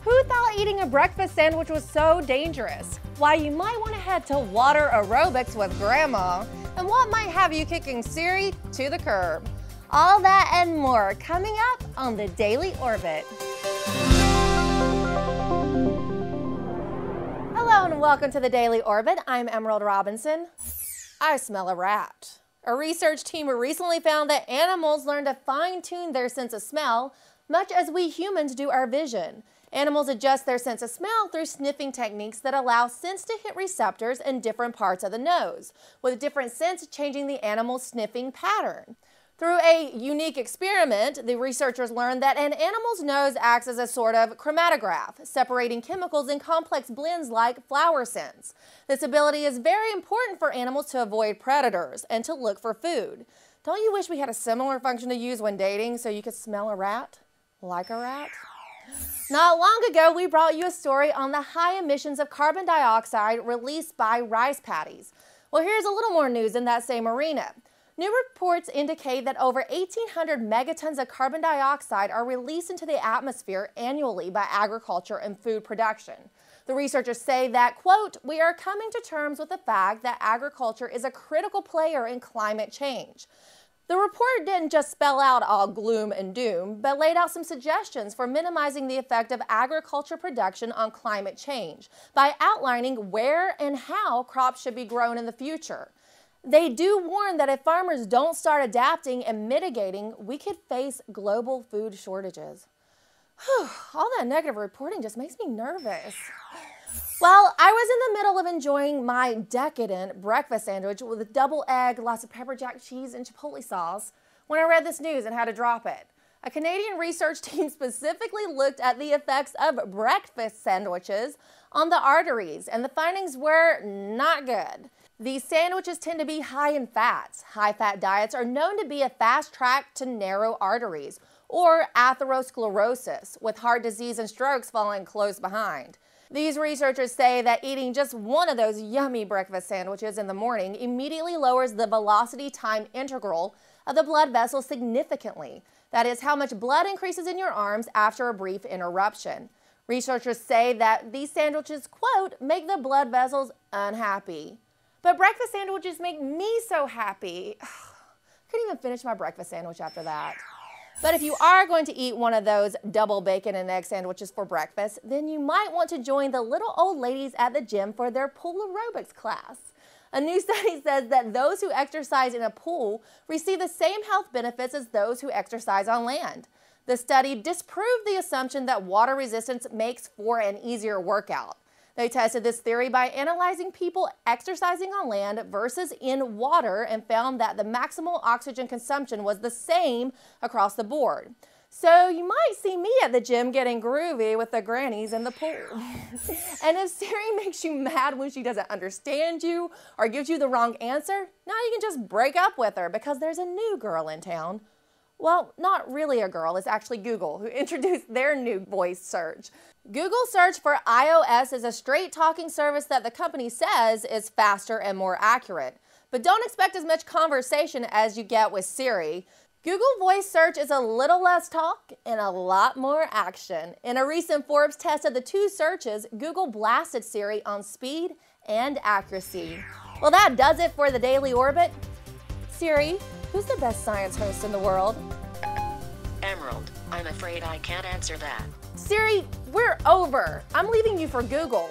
Who thought eating a breakfast sandwich was so dangerous? Why you might want to head to water aerobics with Grandma, and what might have you kicking Siri to the curb. All that and more coming up on the Daily Orbit. Hello and welcome to the Daily Orbit. I'm Emerald Robinson. I smell a rat. A research team recently found that animals learn to fine-tune their sense of smell, much as we humans do our vision. Animals adjust their sense of smell through sniffing techniques that allow scents to hit receptors in different parts of the nose, with different scents changing the animal's sniffing pattern. Through a unique experiment, the researchers learned that an animal's nose acts as a sort of chromatograph, separating chemicals in complex blends like flower scents. This ability is very important for animals to avoid predators and to look for food. Don't you wish we had a similar function to use when dating so you could smell a rat? Like a rat? Not long ago, we brought you a story on the high emissions of carbon dioxide released by rice paddies. Well, here's a little more news in that same arena. New reports indicate that over 1,800 megatons of carbon dioxide are released into the atmosphere annually by agriculture and food production. The researchers say that, quote, "We are coming to terms with the fact that agriculture is a critical player in climate change." The report didn't just spell out all gloom and doom, but laid out some suggestions for minimizing the effect of agriculture production on climate change by outlining where and how crops should be grown in the future. They do warn that if farmers don't start adapting and mitigating, we could face global food shortages. Whew, all that negative reporting just makes me nervous. Well, I was in the middle of enjoying my decadent breakfast sandwich with a double egg, lots of pepper jack cheese, and chipotle sauce when I read this news and had to drop it. A Canadian research team specifically looked at the effects of breakfast sandwiches on the arteries, and the findings were not good. These sandwiches tend to be high in fats. High-fat diets are known to be a fast track to narrow arteries, or atherosclerosis, with heart disease and strokes falling close behind. These researchers say that eating just one of those yummy breakfast sandwiches in the morning immediately lowers the velocity time integral of the blood vessels significantly. That is how much blood increases in your arms after a brief interruption. Researchers say that these sandwiches, quote, "make the blood vessels unhappy." But breakfast sandwiches make me so happy. Couldn't even finish my breakfast sandwich after that. But if you are going to eat one of those double bacon and egg sandwiches for breakfast, then you might want to join the little old ladies at the gym for their pool aerobics class. A new study says that those who exercise in a pool receive the same health benefits as those who exercise on land. The study disproved the assumption that water resistance makes for an easier workout. They tested this theory by analyzing people exercising on land versus in water and found that the maximal oxygen consumption was the same across the board. So you might see me at the gym getting groovy with the grannies in the pool. And if Siri makes you mad when she doesn't understand you or gives you the wrong answer, now you can just break up with her because there's a new girl in town. Well, not really a girl, it's actually Google, who introduced their new voice search. Google Search for iOS is a straight-talking service that the company says is faster and more accurate. But don't expect as much conversation as you get with Siri. Google Voice Search is a little less talk and a lot more action. In a recent Forbes test of the two searches, Google blasted Siri on speed and accuracy. Well, that does it for the Daily Orbit. Siri, who's the best science host in the world? Emerald, I'm afraid I can't answer that. Siri, we're over. I'm leaving you for Google.